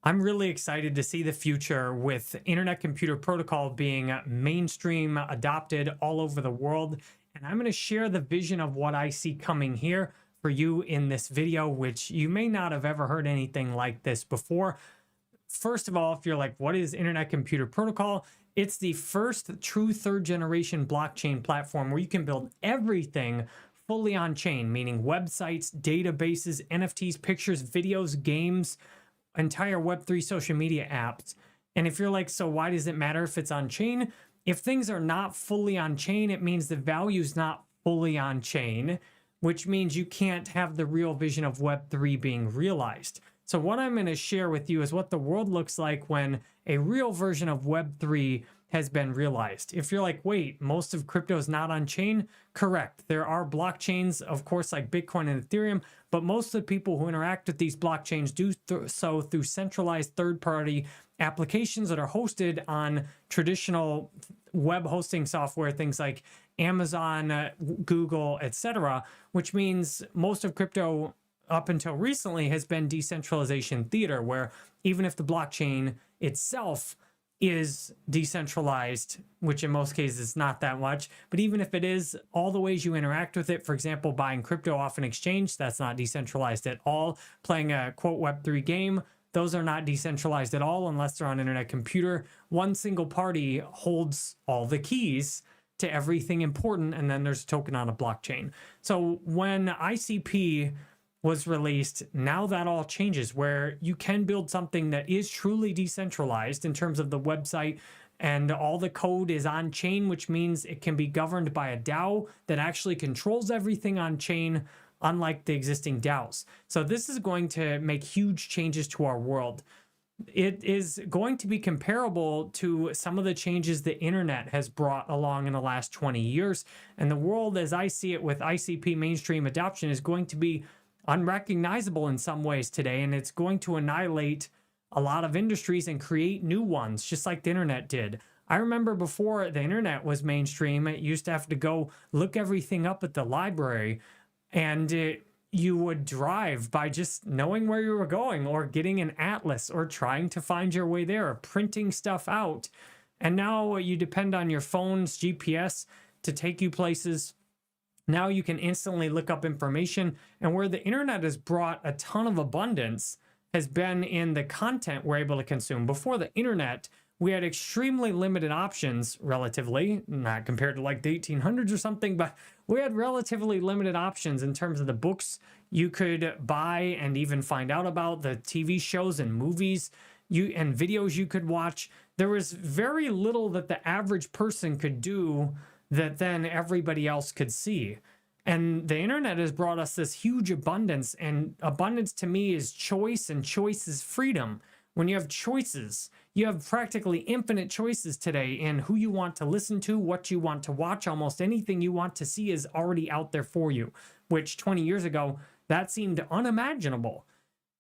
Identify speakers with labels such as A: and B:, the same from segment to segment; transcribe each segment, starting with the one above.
A: I'm really excited to see the future with Internet Computer Protocol being mainstream adopted all over the world. And I'm going to share the vision of what I see coming here for you in this video, which you may not have ever heard anything like this before. First of all, if you're like, what is Internet Computer Protocol? It's the first true third generation blockchain platform where you can build everything fully on chain, meaning websites, databases, NFTs, pictures, videos, games, entire Web3 social media apps. And if you're like, so why does it matter if it's on chain? If things are not fully on chain, it means the value is not fully on chain, which means you can't have the real vision of Web3 being realized. So what I'm going to share with you is what the world looks like when a real version of Web3 has been realized. If you're like, wait, most of crypto is not on chain, correct. There are blockchains, of course, like Bitcoin and Ethereum, but most of the people who interact with these blockchains do so through centralized third-party applications that are hosted on traditional web hosting software, things like Amazon, Google, etc., which means most of crypto up until recently has been decentralization theater, where even if the blockchain itself is decentralized, which in most cases is not that much, but even if it is, all the ways you interact with it, for example, buying crypto off an exchange, that's not decentralized at all. Playing a quote Web3 game, those are not decentralized at all unless they're on Internet Computer. One single party holds all the keys to everything important, and then there's a token on a blockchain. So when ICP was released, now that all changes, where you can build something that is truly decentralized in terms of the website, and all the code is on chain, which means it can be governed by a DAO that actually controls everything on chain, unlike the existing DAOs. So this is going to make huge changes to our world. It is going to be comparable to some of the changes the internet has brought along in the last 20 years. And the world, as I see it with ICP mainstream adoption, is going to be unrecognizable in some ways today, and it's going to annihilate a lot of industries and create new ones, just like the internet did. I remember before the internet was mainstream, it used to have to go look everything up at the library, and you would drive by just knowing where you were going, or getting an atlas, or trying to find your way there, or printing stuff out. And now you depend on your phone's GPS to take you places. Now you can instantly look up information, and where the internet has brought a ton of abundance has been in the content we're able to consume. Before the internet, we had extremely limited options, relatively, not compared to like the 1800s or something, but we had relatively limited options in terms of the books you could buy and even find out about, the TV shows and movies and videos you could watch. There was very little that the average person could do that then everybody else could see. And the internet has brought us this huge abundance, and abundance to me is choice, and choice is freedom. When you have choices, you have practically infinite choices today in who you want to listen to, what you want to watch. Almost anything you want to see is already out there for you, which 20 years ago, that seemed unimaginable.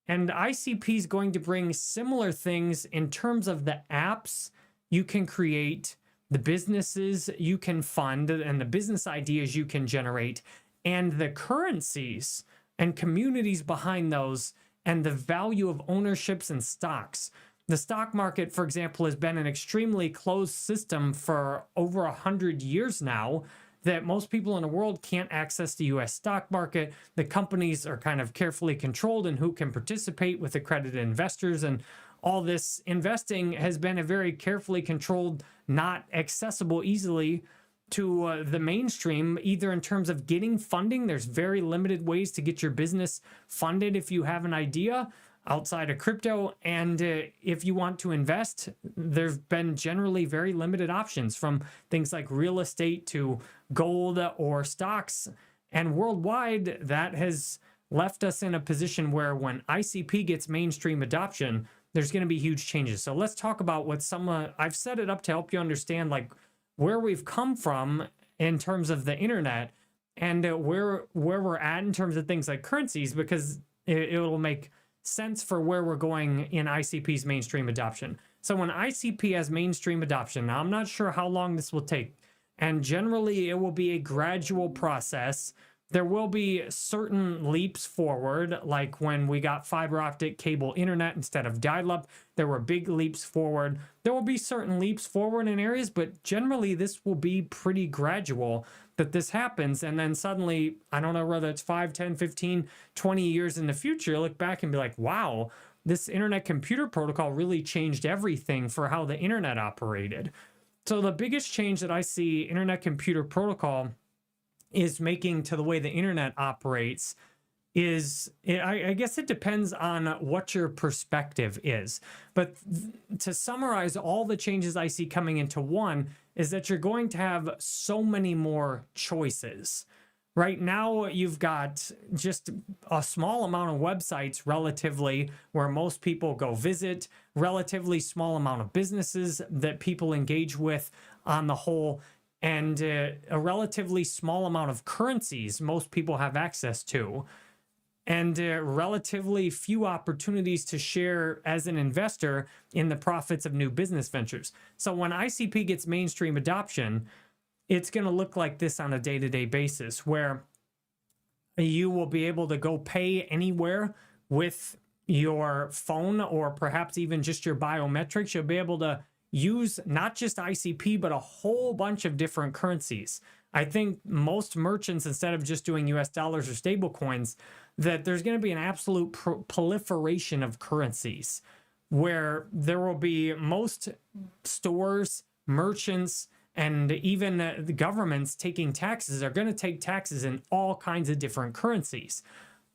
A: And ICP is going to bring similar things in terms of the apps you can create, the businesses you can fund, and the business ideas you can generate, and the currencies and communities behind those, and the value of ownerships and stocks. The stock market, for example, has been an extremely closed system for over 100 years now, that most people in the world can't access the US stock market. The companies are kind of carefully controlled in who can participate with accredited investors, and all this investing has been a very carefully controlled, not accessible easily to the mainstream, either in terms of getting funding. There's very limited ways to get your business funded if you have an idea outside of crypto. And if you want to invest, there've been generally very limited options, from things like real estate to gold or stocks. And worldwide, that has left us in a position where when ICP gets mainstream adoption, there's going to be huge changes. So let's talk about what I've set it up to help you understand, like, where we've come from in terms of the internet, and where we're at in terms of things like currencies, because it'll make sense for where we're going in ICP's mainstream adoption. So when ICP has mainstream adoption, now I'm not sure how long this will take, and generally it will be a gradual process there will be certain leaps forward, like when we got fiber optic cable internet instead of dial-up, there were big leaps forward. There will be certain leaps forward in areas, but generally this will be pretty gradual that this happens. And then suddenly, I don't know whether it's 5, 10, 15, 20 years in the future, look back and be like, wow, this internet computer protocol really changed everything for how the internet operated. So the biggest change that I see internet computer protocol is making to the way the internet operates is, I guess it depends on what your perspective is. But to summarize all the changes I see coming into one is that you're going to have so many more choices. Right now, you've got just a small amount of websites relatively where most people go visit, relatively small amount of businesses that people engage with on the whole, and a relatively small amount of currencies most people have access to, and relatively few opportunities to share as an investor in the profits of new business ventures. So when ICP gets mainstream adoption, it's going to look like this on a day-to-day basis, where you will be able to go pay anywhere with your phone, or perhaps even just your biometrics. You'll be able to use not just ICP, but a whole bunch of different currencies. I think most merchants, instead of just doing US dollars or stable coins, that there's going to be an absolute proliferation of currencies, where there will be most stores, merchants, and even the governments taking taxes are going to take taxes in all kinds of different currencies,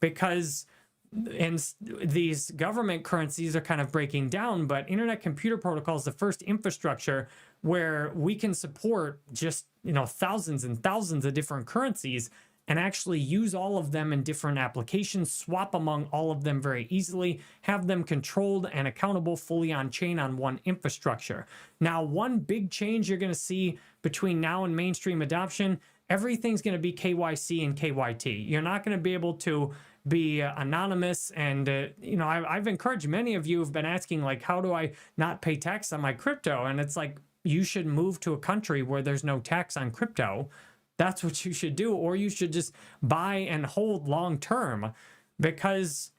A: because these government currencies are kind of breaking down. But internet computer protocol is the first infrastructure where we can support just, thousands and thousands of different currencies and actually use all of them in different applications, swap among all of them very easily, have them controlled and accountable fully on chain on one infrastructure. Now, one big change you're going to see between now and mainstream adoption, everything's going to be KYC and KYT. You're not going to be able to be anonymous. And, I've encouraged, many of you have been asking, like, how do I not pay tax on my crypto? And it's like, you should move to a country where there's no tax on crypto. That's what you should do, or you should just buy and hold long term, because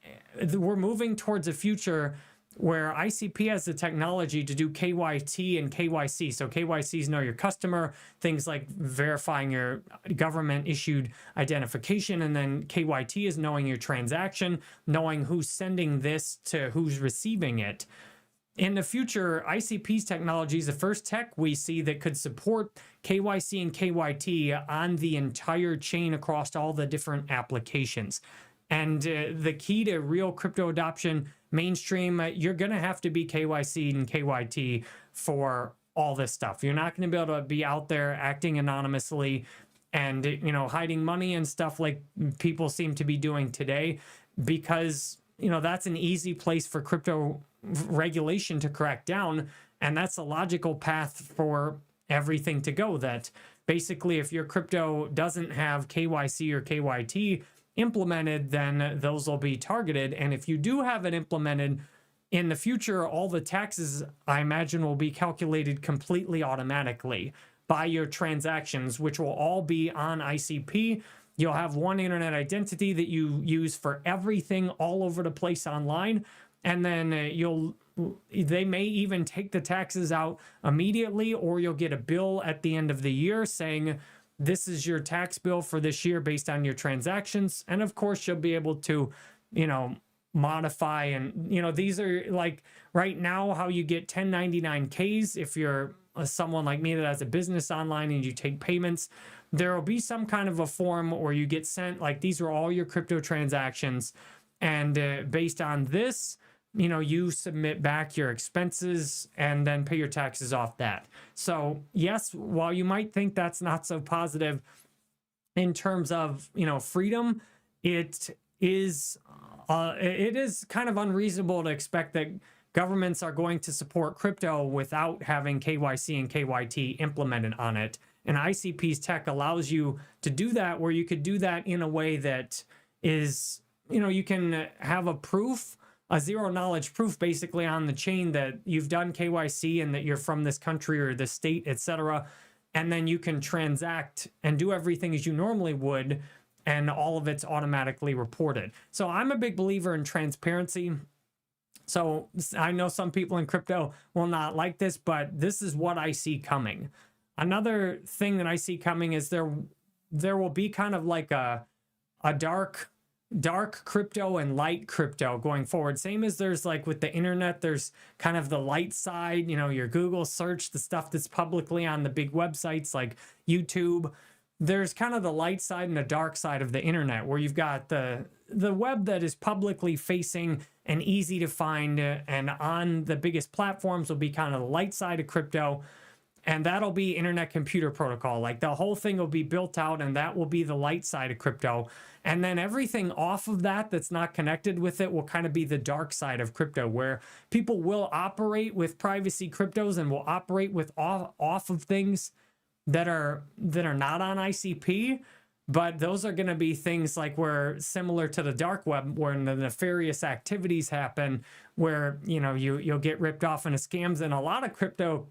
A: we're moving towards a future where ICP has the technology to do KYT and KYC. So KYC is know your customer, things like verifying your government issued identification, and then KYT is knowing your transaction, knowing who's sending this to who's receiving it. In the future, ICP's technology is the first tech we see that could support KYC and KYT on the entire chain across all the different applications. And the key to real crypto adoption, mainstream, you're going to have to be KYC and KYT for all this stuff. You're not going to be able to be out there acting anonymously and, hiding money and stuff like people seem to be doing today, because, that's an easy place for crypto regulation to crack down. And that's a logical path for everything to go, that basically if your crypto doesn't have KYC or KYT implemented, then those will be targeted. And if you do have it implemented in the future, all the taxes, I imagine, will be calculated completely automatically by your transactions, which will all be on ICP. You'll have one internet identity that you use for everything all over the place online. And then they may even take the taxes out immediately, or you'll get a bill at the end of the year saying, this is your tax bill for this year based on your transactions. And of course, you'll be able to, modify. And, these are like right now how you get 1099Ks. If you're someone like me that has a business online and you take payments, there will be some kind of a form where you get sent, like, these are all your crypto transactions. And based on this, you submit back your expenses and then pay your taxes off that. So yes, while you might think that's not so positive in terms of, freedom, it is kind of unreasonable to expect that governments are going to support crypto without having KYC and KYT implemented on it. And ICP's tech allows you to do that, where you could do that in a way that is, you can have a proof, a zero knowledge proof basically on the chain that you've done KYC and that you're from this country or this state, etc. And then you can transact and do everything as you normally would. and all of it's automatically reported. So I'm a big believer in transparency. So I know some people in crypto will not like this, but this is what I see coming. Another thing that I see coming is there will be kind of like a dark crypto and light crypto going forward. Same as there's like with the internet, there's kind of the light side, you know, your Google search, the stuff that's publicly on the big websites like YouTube. There's kind of the light side and the dark side of the internet, where you've got the web that is publicly facing and easy to find, and on the biggest platforms will be kind of the light side of crypto. And that'll be internet computer protocol. Like the whole thing will be built out, and that will be the light side of crypto. And then everything off of that that's not connected with it will kind of be the dark side of crypto, where people will operate with privacy cryptos and will operate with off of things that are not on ICP. But those are going to be things like where, similar to the dark web, where the nefarious activities happen, where, you know, you'll get ripped off into scams. And a lot of crypto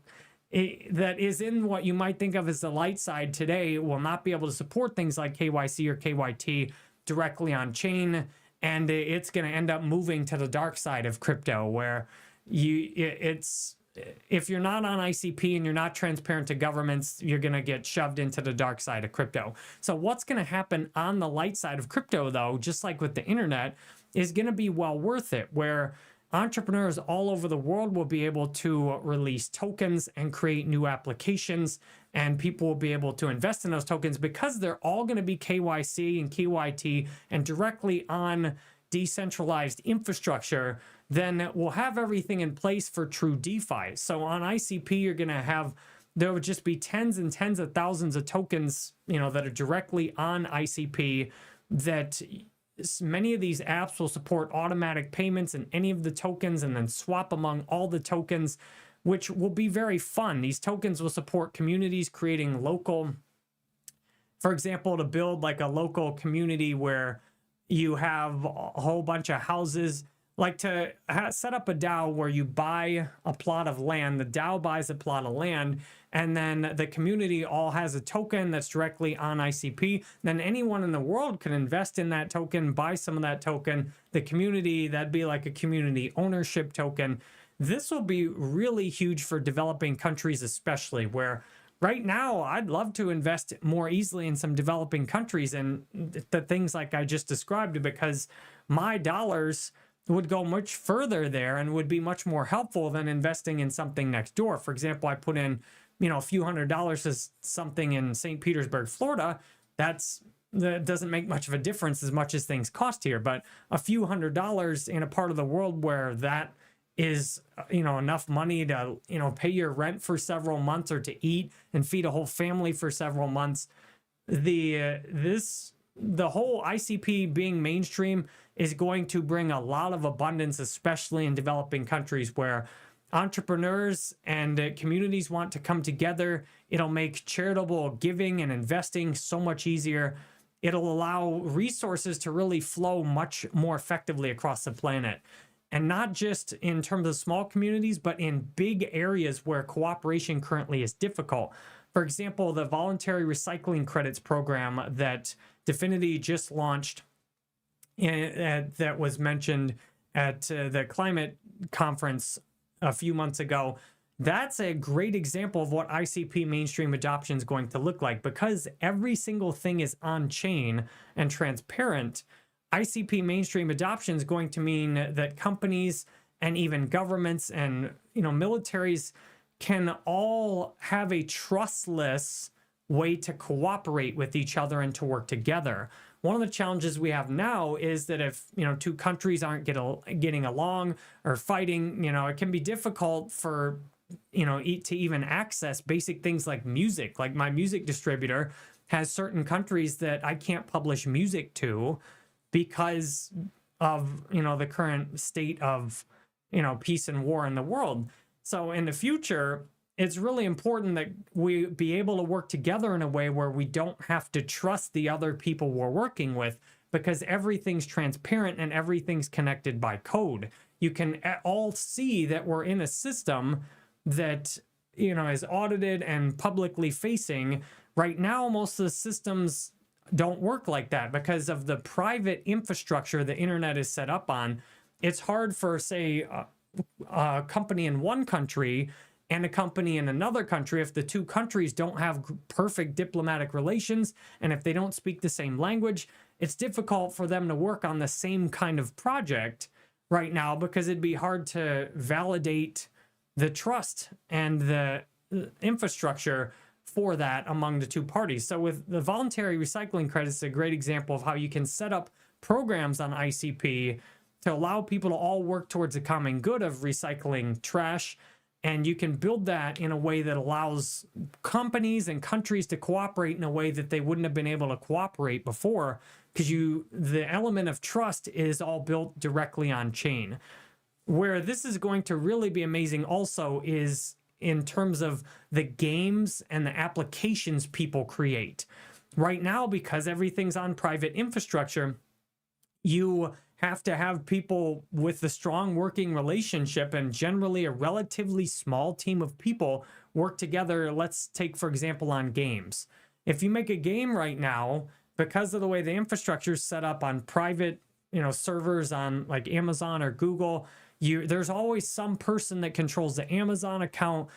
A: that is in what you might think of as the light side today will not be able to support things like KYC or KYT directly on chain, and it's going to end up moving to the dark side of crypto, where if you're not on ICP and you're not transparent to governments, you're going to get shoved into the dark side of crypto. So what's going to happen on the light side of crypto, though, just like with the internet, is going to be well worth it, where entrepreneurs all over the world will be able to release tokens and create new applications, and people will be able to invest in those tokens because they're all going to be KYC and KYT and directly on decentralized infrastructure. Then we'll have everything in place for true DeFi. So on ICP, you're going to have, there would just be tens and tens of thousands of tokens, you know, that are directly on ICP, that many of these apps will support automatic payments in any of the tokens and then swap among all the tokens, which will be very fun. These tokens will support communities creating local, for example, to build like a local community where you have a whole bunch of houses, like to set up a DAO where you buy a plot of land, the DAO buys a plot of land, and then the community all has a token that's directly on ICP. Then anyone in the world can invest in that token, buy some of that token. The community, that'd be like a community ownership token. This will be really huge for developing countries, especially, where right now I'd love to invest more easily in some developing countries and the things like I just described, because my dollars would go much further there and would be much more helpful than investing in something next door. For example, I put in, you know, a few $100s as something in St. Petersburg, Florida. That doesn't make much of a difference as much as things cost here, but a few $100s in a part of the world where that is, you know, enough money to, you know, pay your rent for several months or to eat and feed a whole family for several months. The whole ICP being mainstream is going to bring a lot of abundance, especially in developing countries where entrepreneurs and communities want to come together. It'll make charitable giving and investing so much easier. It'll allow resources to really flow much more effectively across the planet. And not just in terms of small communities, but in big areas where cooperation currently is difficult. For example, the voluntary recycling credits program that Definity just launched, that was mentioned at the climate conference a few months ago, that's a great example of what ICP mainstream adoption is going to look like. Because every single thing is on chain and transparent, ICP mainstream adoption is going to mean that companies and even governments and, you know, militaries can all have a trustless way to cooperate with each other and to work together. One of the challenges we have now is that if, you know, two countries aren't getting along or fighting, you know, it can be difficult for, you know, to even access basic things like music. Like my music distributor has certain countries that I can't publish music to because of, you know, the current state of, you know, peace and war in the world. So in the future, it's really important that we be able to work together in a way where we don't have to trust the other people we're working with, because everything's transparent and everything's connected by code. You can all see that we're in a system that, you know, is audited and publicly facing. Right now, most of the systems don't work like that because of the private infrastructure the internet is set up on. It's hard for, say, a company in one country and a company in another country, if the two countries don't have perfect diplomatic relations and if they don't speak the same language, it's difficult for them to work on the same kind of project right now because it'd be hard to validate the trust and the infrastructure for that among the two parties. So with the voluntary recycling credits, a great example of how you can set up programs on ICP to allow people to all work towards the common good of recycling trash. And you can build that in a way that allows companies and countries to cooperate in a way that they wouldn't have been able to cooperate before, because the element of trust is all built directly on chain. Where this is going to really be amazing also is in terms of the games and the applications people create. Right now, because everything's on private infrastructure, you have to have people with a strong working relationship and generally a relatively small team of people work together. Let's take, for example, on games. If you make a game right now, because of the way the infrastructure is set up on private, servers on like Amazon or Google, there's always some person that controls the Amazon account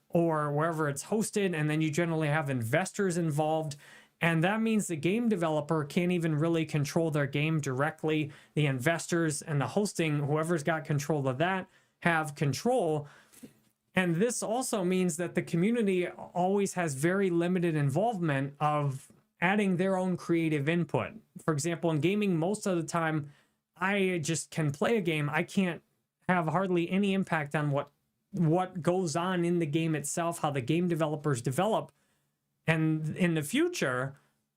A: or wherever it's hosted, and then you generally have investors involved. And that means the game developer can't even really control their game directly. The investors and the hosting, whoever's got control of that, have control. And this also means that the community always has very limited involvement of adding their own creative input. For example, in gaming, most of the time, I just can play a game. I can't have hardly any impact on what goes on in the game itself, how the game developers develop. And in the future,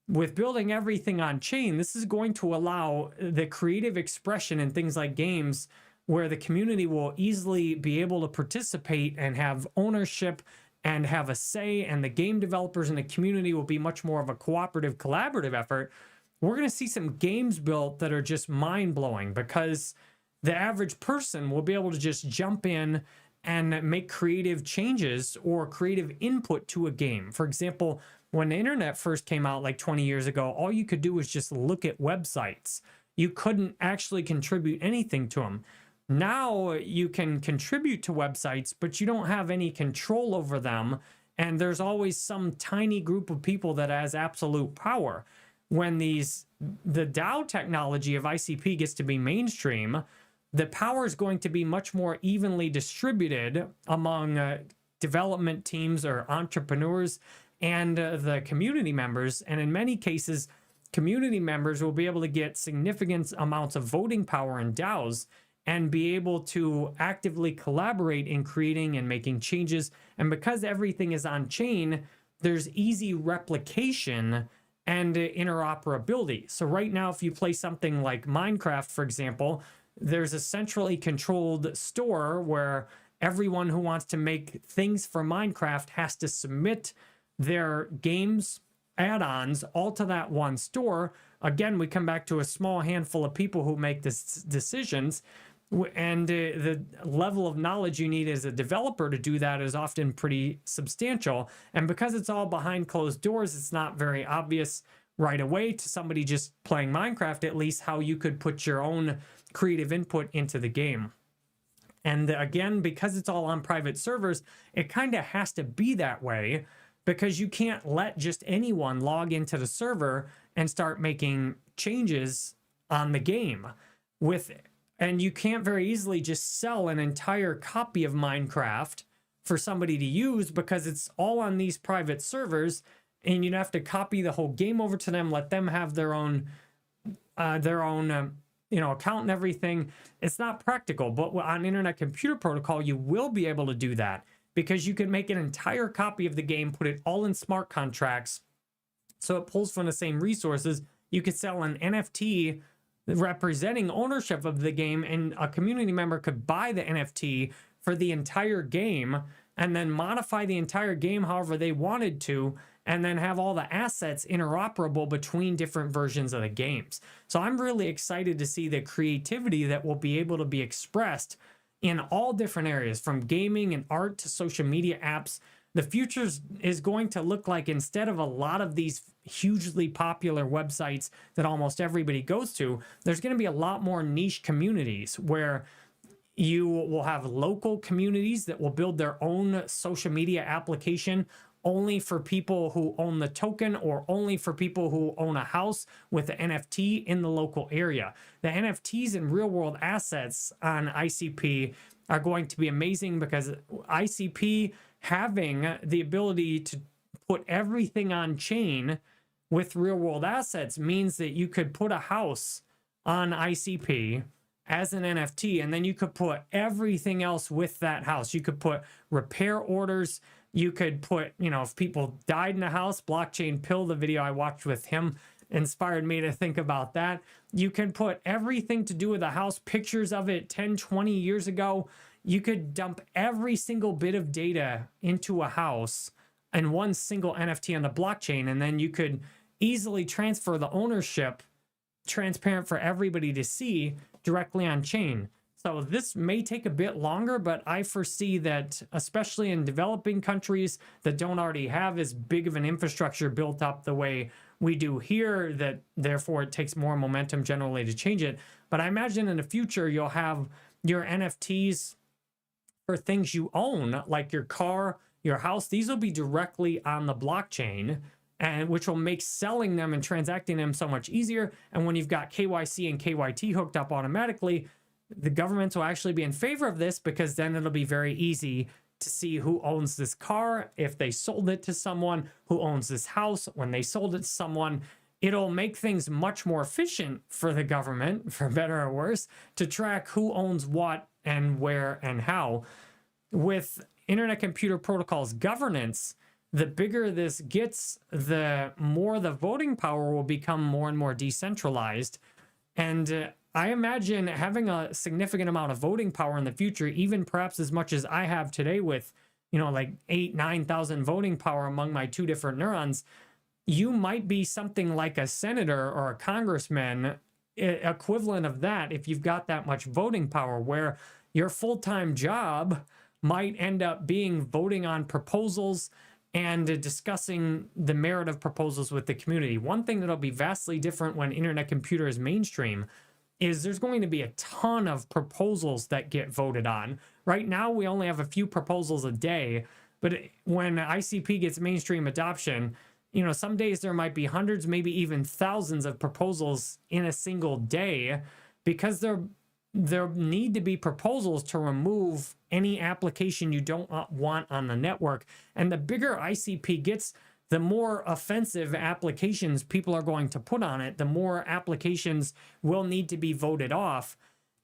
A: with building everything on chain, this is going to allow the creative expression in things like games where the community will easily be able to participate and have ownership and have a say, and the game developers and the community will be much more of a cooperative, collaborative effort. We're going to see some games built that are just mind-blowing because the average person will be able to just jump in and make creative changes or creative input to a game. For example, when the internet first came out like 20 years ago, all you could do was just look at websites. You couldn't actually contribute anything to them. Now you can contribute to websites, but you don't have any control over them. And there's always some tiny group of people that has absolute power. When the DAO technology of ICP gets to be mainstream, the power is going to be much more evenly distributed among development teams or entrepreneurs and the community members. And in many cases, community members will be able to get significant amounts of voting power in DAOs and be able to actively collaborate in creating and making changes. And because everything is on chain, there's easy replication and interoperability. So right now, if you play something like Minecraft, for example, there's a centrally controlled store where everyone who wants to make things for Minecraft has to submit their games, add-ons, all to that one store. Again, we come back to a small handful of people who make these decisions. And the level of knowledge you need as a developer to do that is often pretty substantial. And because it's all behind closed doors, it's not very obvious right away to somebody just playing Minecraft, at least, how you could put your own creative input into the game. And again, because it's all on private servers, it kind of has to be that way because you can't let just anyone log into the server and start making changes on the game and you can't very easily just sell an entire copy of Minecraft for somebody to use because it's all on these private servers, and you'd have to copy the whole game over to them, let them have their own account and everything. It's not practical, but on Internet Computer Protocol, you will be able to do that because you can make an entire copy of the game, put it all in smart contracts, so it pulls from the same resources. You could sell an NFT representing ownership of the game, and a community member could buy the NFT for the entire game and then modify the entire game however they wanted to, and then have all the assets interoperable between different versions of the games. So I'm really excited to see the creativity that will be able to be expressed in all different areas, from gaming and art to social media apps. The future is going to look like, instead of a lot of these hugely popular websites that almost everybody goes to, there's going to be a lot more niche communities where you will have local communities that will build their own social media application only for people who own the token, or only for people who own a house with the NFT in the local area. The NFTs and real world assets on ICP are going to be amazing, because ICP having the ability to put everything on chain with real world assets means that you could put a house on ICP as an NFT, and then you could put everything else with that house. You could put repair orders. You could put, if people died in a house, Blockchain Pill, the video I watched with him inspired me to think about that. You can put everything to do with a house, pictures of it 10, 20 years ago. You could dump every single bit of data into a house and one single NFT on the blockchain, and then you could easily transfer the ownership, transparent for everybody to see, directly on chain. So this may take a bit longer, but I foresee that, especially in developing countries that don't already have as big of an infrastructure built up the way we do here, that therefore it takes more momentum generally to change it. But I imagine in the future, you'll have your NFTs for things you own, like your car, your house. These will be directly on the blockchain, and which will make selling them and transacting them so much easier. And when you've got KYC and KYT hooked up automatically, the governments will actually be in favor of this, because then it'll be very easy to see who owns this car, if they sold it to someone, who owns this house when they sold it to someone. It'll make things much more efficient for the government, for better or worse, to track who owns what and where and how. With Internet Computer Protocol's governance, the bigger this gets, the more the voting power will become more and more decentralized. And I imagine having a significant amount of voting power in the future, even perhaps as much as I have today with, like 8,000, 9,000 voting power among my two different neurons, you might be something like a senator or a congressman, equivalent of that, if you've got that much voting power, where your full-time job might end up being voting on proposals and discussing the merit of proposals with the community. One thing that'll be vastly different when Internet Computer is mainstream is there's going to be a ton of proposals that get voted on. Right now, we only have a few proposals a day, but when ICP gets mainstream adoption, some days there might be hundreds, maybe even thousands of proposals in a single day, because there need to be proposals to remove any application you don't want on the network. And the bigger ICP gets, the more offensive applications people are going to put on it, the more applications will need to be voted off.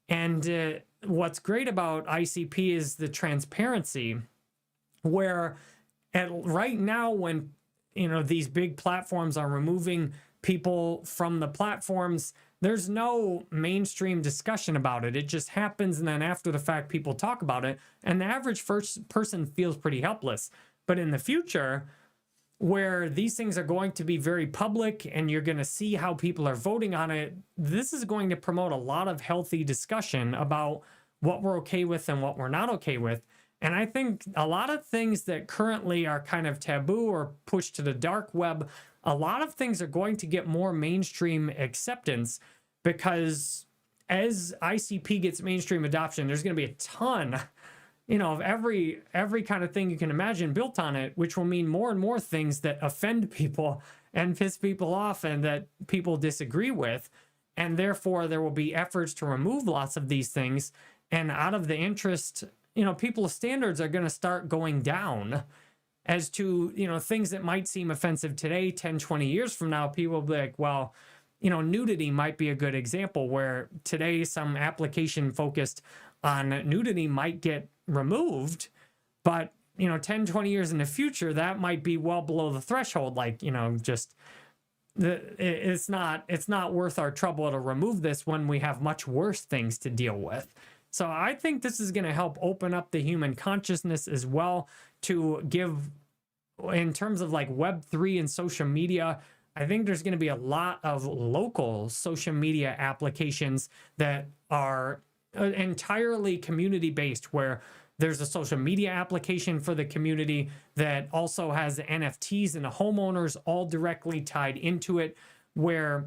A: And what's great about ICP is the transparency, where right now, when these big platforms are removing people from the platforms, there's no mainstream discussion about it. It just happens, and then after the fact, people talk about it, and the average first person feels pretty helpless. But in the future, where these things are going to be very public and you're going to see how people are voting on it, this is going to promote a lot of healthy discussion about what we're okay with and what we're not okay with. And I think a lot of things that currently are kind of taboo or pushed to the dark web, a lot of things are going to get more mainstream acceptance, because as ICP gets mainstream adoption, there's going to be a ton, of every kind of thing you can imagine built on it, which will mean more and more things that offend people and piss people off and that people disagree with. And therefore, there will be efforts to remove lots of these things. And out of the interest, people's standards are going to start going down as to, things that might seem offensive today, 10, 20 years from now. People will be like, well, nudity might be a good example, where today some application focused on nudity might get removed, but 10, 20 years in the future, that might be well below the threshold. Like, it's not worth our trouble to remove this when we have much worse things to deal with. So I think this is going to help open up the human consciousness as well, to give, in terms of like Web3 and social media, I think there's going to be a lot of local social media applications that are entirely community-based, where There's a social media application for the community that also has the NFTs and the homeowners all directly tied into it, where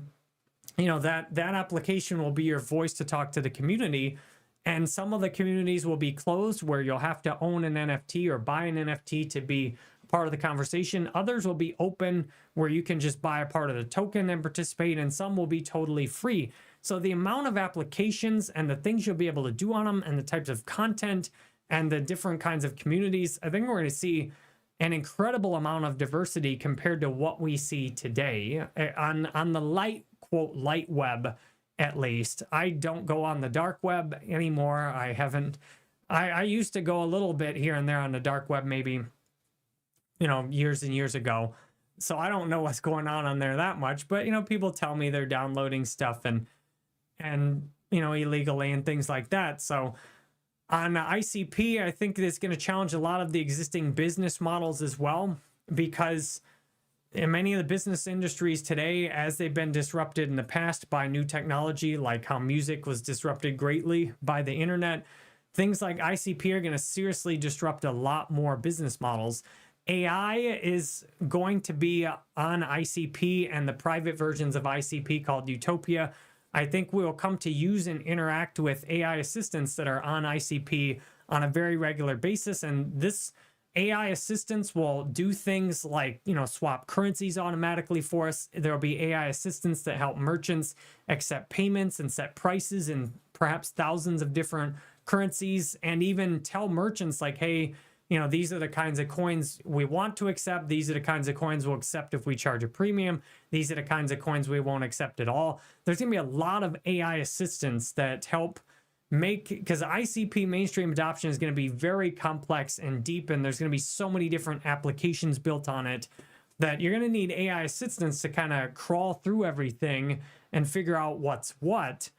A: that application will be your voice to talk to the community. And some of the communities will be closed where you'll have to own an NFT or buy an NFT to be part of the conversation. Others will be open where you can just buy a part of the token and participate, and some will be totally free. So the amount of applications and the things you'll be able to do on them and the types of content and the different kinds of communities, I think we're going to see an incredible amount of diversity compared to what we see today on the light, quote, light web. At least I don't go on the dark web anymore. I used to go a little bit here and there on the dark web, maybe, years and years ago. So I don't know what's going on there that much, but, people tell me they're downloading stuff and illegally and things like that. So on ICP, I think it's going to challenge a lot of the existing business models as well, because in many of the business industries today, as they've been disrupted in the past by new technology, like how music was disrupted greatly by the internet, things like ICP are going to seriously disrupt a lot more business models. AI is going to be on ICP and the private versions of ICP called Utopia. I think we will come to use and interact with AI assistants that are on ICP on a very regular basis. And this AI assistants will do things like, swap currencies automatically for us. There will be AI assistants that help merchants accept payments and set prices in perhaps thousands of different currencies, and even tell merchants like, hey, these are the kinds of coins we want to accept. These are the kinds of coins we'll accept if we charge a premium. These are the kinds of coins we won't accept at all. There's going to be a lot of AI assistants that help because ICP mainstream adoption is going to be very complex and deep, and there's going to be so many different applications built on it that you're going to need AI assistants to kind of crawl through everything and figure out what's what.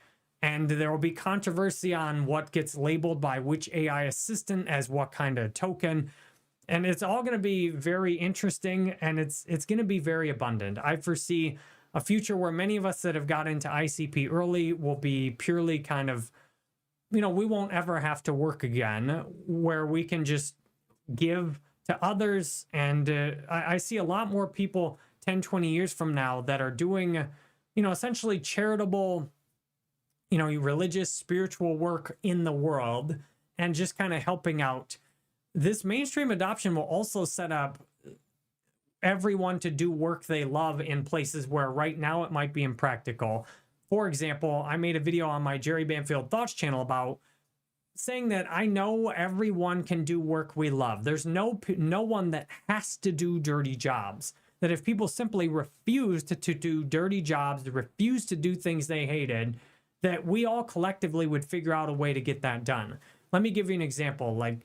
A: And there will be controversy on what gets labeled by which AI assistant as what kind of token. And it's all going to be very interesting, and it's going to be very abundant. I foresee a future where many of us that have got into ICP early will be purely kind of, we won't ever have to work again, where we can just give to others. And I see a lot more people 10, 20 years from now that are doing, essentially charitable, religious, spiritual work in the world and just kind of helping out. This mainstream adoption will also set up everyone to do work they love in places where right now it might be impractical. For example, I made a video on my Jerry Banfield Thoughts channel about saying that I know everyone can do work we love. There's no one that has to do dirty jobs. That if people simply refused to do dirty jobs, refuse to do things they hated, that we all collectively would figure out a way to get that done. Let me give you an example. Like,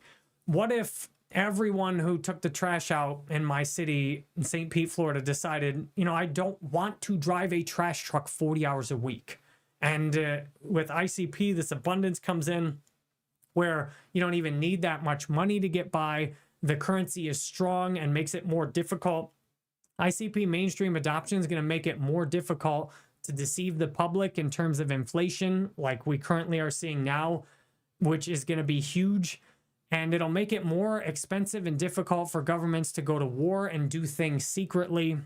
A: what if everyone who took the trash out in my city in St. Pete, Florida, decided, I don't want to drive a trash truck 40 hours a week. And with ICP, this abundance comes in where you don't even need that much money to get by. The currency is strong and makes it more difficult. ICP mainstream adoption is going to make it more difficult to deceive the public in terms of inflation, like we currently are seeing now, which is going to be huge. And it'll make it more expensive and difficult for governments to go to war and do things secretly,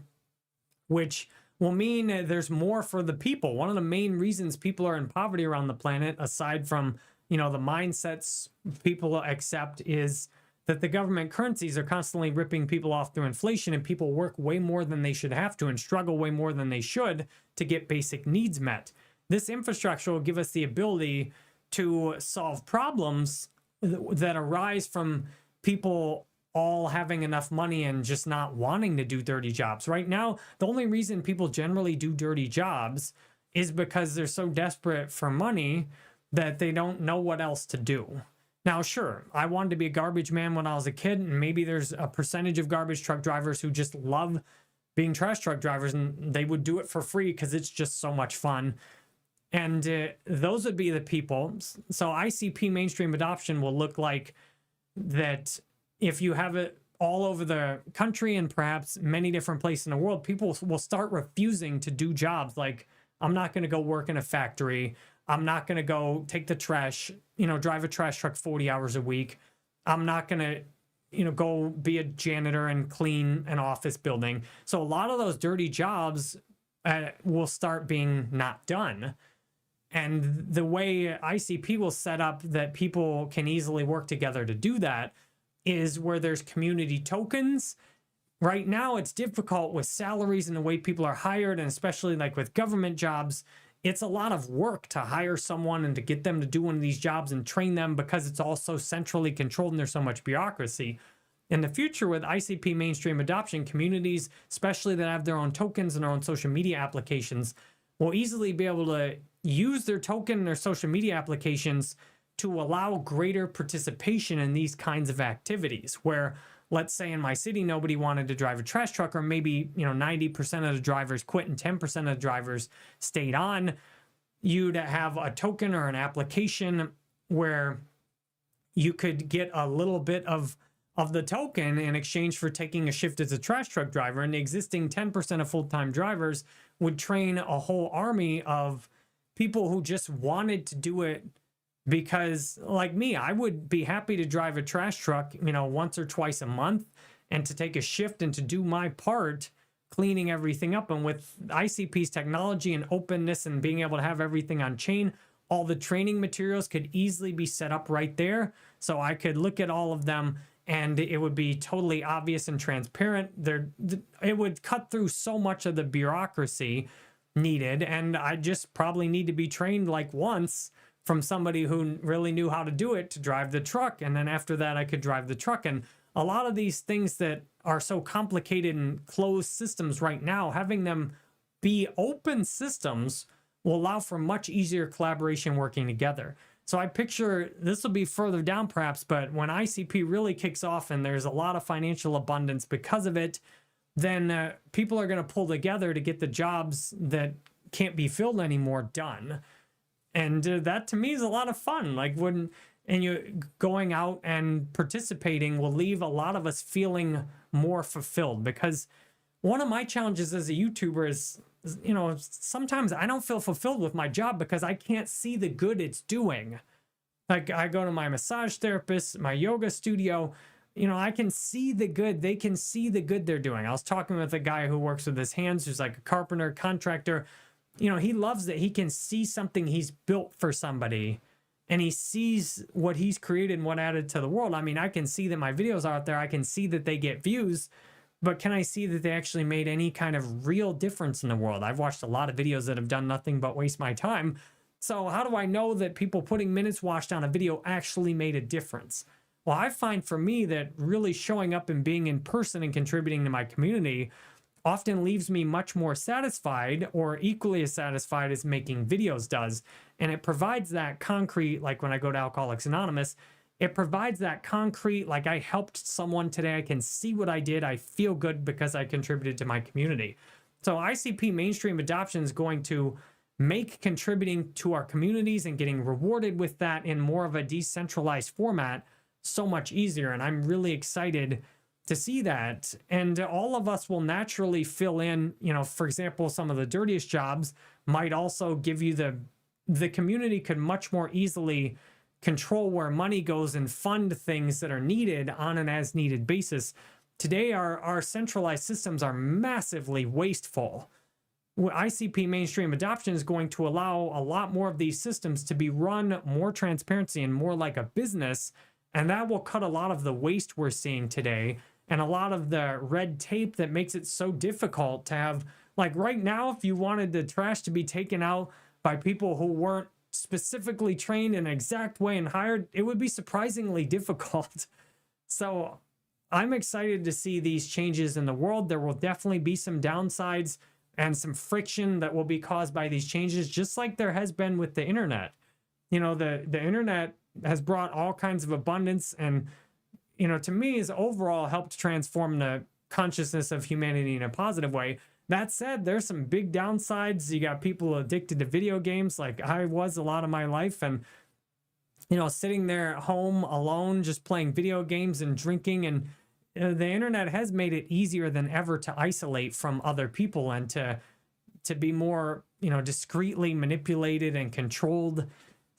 A: which will mean there's more for the people. One of the main reasons people are in poverty around the planet, aside from, the mindsets people accept, is that the government currencies are constantly ripping people off through inflation, and people work way more than they should have to and struggle way more than they should to get basic needs met. This infrastructure will give us the ability to solve problems that arise from people all having enough money and just not wanting to do dirty jobs. Right now, the only reason people generally do dirty jobs is because they're so desperate for money that they don't know what else to do. Now, sure, I wanted to be a garbage man when I was a kid, and maybe there's a percentage of garbage truck drivers who just love being trash truck drivers, and they would do it for free because it's just so much fun. And those would be the people. So ICP mainstream adoption will look like that. If you have it all over the country and perhaps many different places in the world, people will start refusing to do jobs like, I'm not going to go work in a factory. I'm not going to go take the trash, drive a trash truck 40 hours a week. I'm not going to, go be a janitor and clean an office building. So a lot of those dirty jobs will start being not done. And the way ICP will set up that people can easily work together to do that is where there's community tokens. Right now, it's difficult with salaries and the way people are hired, and especially like with government jobs, it's a lot of work to hire someone and to get them to do one of these jobs and train them because it's all so centrally controlled and there's so much bureaucracy. In the future, with ICP mainstream adoption, communities, especially that have their own tokens and their own social media applications, will easily be able to use their token and their social media applications to allow greater participation in these kinds of activities where, let's say in my city, nobody wanted to drive a trash truck, or maybe 90% of the drivers quit and 10% of the drivers stayed on. You'd have a token or an application where you could get a little bit of the token in exchange for taking a shift as a trash truck driver, and the existing 10% of full-time drivers would train a whole army of people who just wanted to do it. Because like me, I would be happy to drive a trash truck, once or twice a month and to take a shift and to do my part cleaning everything up. And with ICP's technology and openness and being able to have everything on chain, all the training materials could easily be set up right there. So I could look at all of them and it would be totally obvious and transparent. It would cut through so much of the bureaucracy needed. And I just probably need to be trained like once from somebody who really knew how to do it to drive the truck. And then after that, I could drive the truck. And a lot of these things that are so complicated and closed systems right now, having them be open systems will allow for much easier collaboration working together. So I picture this will be further down perhaps, but when ICP really kicks off and there's a lot of financial abundance because of it, then people are going to pull together to get the jobs that can't be filled anymore done. And that to me is a lot of fun. Like you going out and participating will leave a lot of us feeling more fulfilled, because one of my challenges as a YouTuber is, sometimes I don't feel fulfilled with my job because I can't see the good it's doing. Like I go to my massage therapist, my yoga studio, I can see the good. They can see the good they're doing. I was talking with a guy who works with his hands, who's like a carpenter, contractor. He loves that he can see something he's built for somebody and he sees what he's created and what added to the world. I mean, I can see that my videos are out there. I can see that they get views, but can I see that they actually made any kind of real difference in the world? I've watched a lot of videos that have done nothing but waste my time. So how do I know that people putting minutes watched on a video actually made a difference? Well, I find for me that really showing up and being in person and contributing to my community often leaves me much more satisfied, or equally as satisfied as making videos does. And it provides that concrete, like when I go to Alcoholics Anonymous, it provides that concrete, like I helped someone today, I can see what I did, I feel good because I contributed to my community. So ICP mainstream adoption is going to make contributing to our communities and getting rewarded with that in more of a decentralized format so much easier. And I'm really excited to see that. And all of us will naturally fill in, for example, some of the dirtiest jobs might also give you the community could much more easily control where money goes and fund things that are needed on an as needed basis. Today, our centralized systems are massively wasteful. ICP mainstream adoption is going to allow a lot more of these systems to be run more transparency and more like a business. And that will cut a lot of the waste we're seeing today and a lot of the red tape that makes it so difficult to have. Like right now, if you wanted the trash to be taken out by people who weren't specifically trained in an exact way and hired, it would be surprisingly difficult. So I'm excited to see these changes in the world. There will definitely be some downsides and some friction that will be caused by these changes, just like there has been with the internet. The internet has brought all kinds of abundance and, to me, has overall helped transform the consciousness of humanity in a positive way. That said, there's some big downsides. You got people addicted to video games like I was a lot of my life, and sitting there at home alone just playing video games and drinking. And the internet has made it easier than ever to isolate from other people and to be more discreetly manipulated and controlled.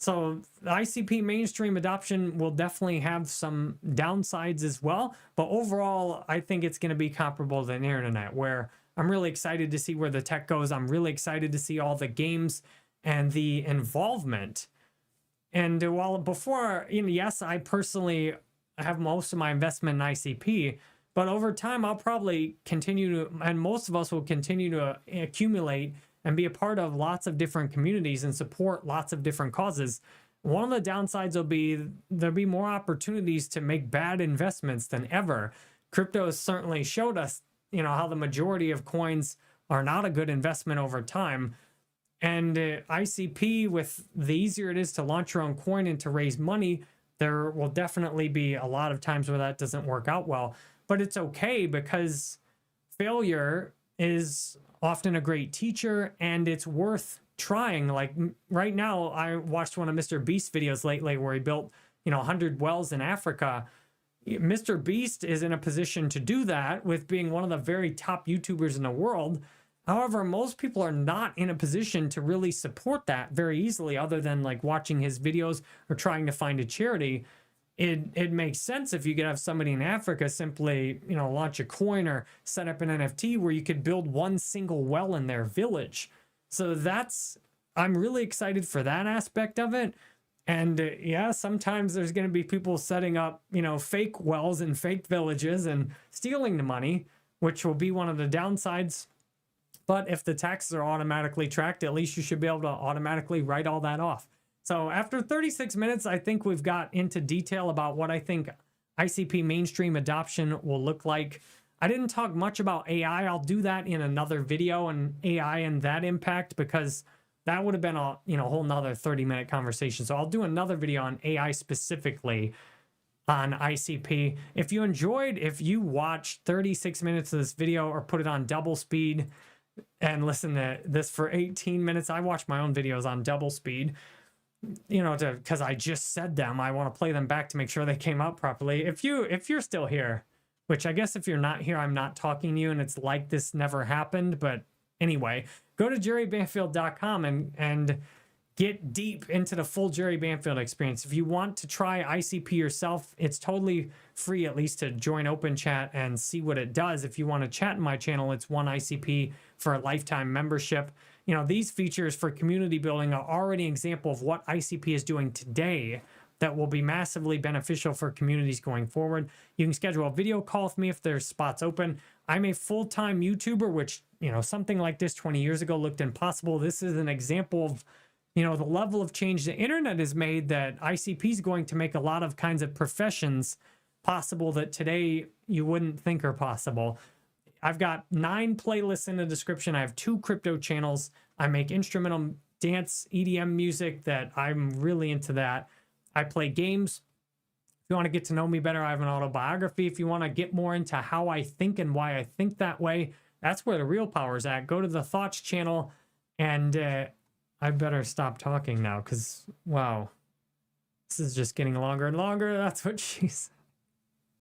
A: So the ICP mainstream adoption will definitely have some downsides as well. But overall, I think it's going to be comparable to the internet, where I'm really excited to see where the tech goes. I'm really excited to see all the games and the involvement. And while before, yes, I personally have most of my investment in ICP, but over time, I'll probably continue to, and most of us will continue to accumulate and be a part of lots of different communities and support lots of different causes. One of the downsides will be there'll be more opportunities to make bad investments than ever. Crypto has certainly showed us, how the majority of coins are not a good investment over time. And ICP, with the easier it is to launch your own coin and to raise money, there will definitely be a lot of times where that doesn't work out well. But it's okay, because failure is often a great teacher, and it's worth trying. Like right now, I watched one of Mr. Beast's videos lately where he built, 100 wells in Africa. Mr. Beast is in a position to do that with being one of the very top YouTubers in the world. However, most people are not in a position to really support that very easily, other than like watching his videos or trying to find a charity. It makes sense if you could have somebody in Africa simply, launch a coin or set up an NFT where you could build one single well in their village. So I'm really excited for that aspect of it. And yeah, sometimes there's going to be people setting up, fake wells in fake villages and stealing the money, which will be one of the downsides. But if the taxes are automatically tracked, at least you should be able to automatically write all that off. So after 36 minutes, I think we've got into detail about what I think ICP mainstream adoption will look like. I didn't talk much about AI. I'll do that in another video, and AI and that impact, because that would have been a whole nother 30-minute conversation. So I'll do another video on AI specifically on ICP. If you watched 36 minutes of this video or put it on double speed and listen to this for 18 minutes, I watch my own videos on double speed, because I just said them. I want to play them back to make sure they came out properly. If you're still here, which I guess if you're not here, I'm not talking to you and it's like this never happened. But anyway, go to jerrybanfield.com and get deep into the full Jerry Banfield experience. If you want to try ICP yourself, it's totally free, at least to join open chat and see what it does. If you want to chat in my channel, it's one ICP for a lifetime membership. These features for community building are already an example of what ICP is doing today that will be massively beneficial for communities going forward. You can schedule a video call with me if there's spots open. I'm a full-time YouTuber, which, something like this 20 years ago looked impossible. This is an example of, the level of change the internet has made, that ICP is going to make a lot of kinds of professions possible that today you wouldn't think are possible. I've got 9 playlists in the description. I have 2 crypto channels. I make instrumental dance, EDM music that I'm really into that. I play games. If you want to get to know me better, I have an autobiography. If you want to get more into how I think and why I think that way, that's where the real power is at. Go to the Thoughts channel, and I better stop talking now because, wow, this is just getting longer and longer. That's what she said.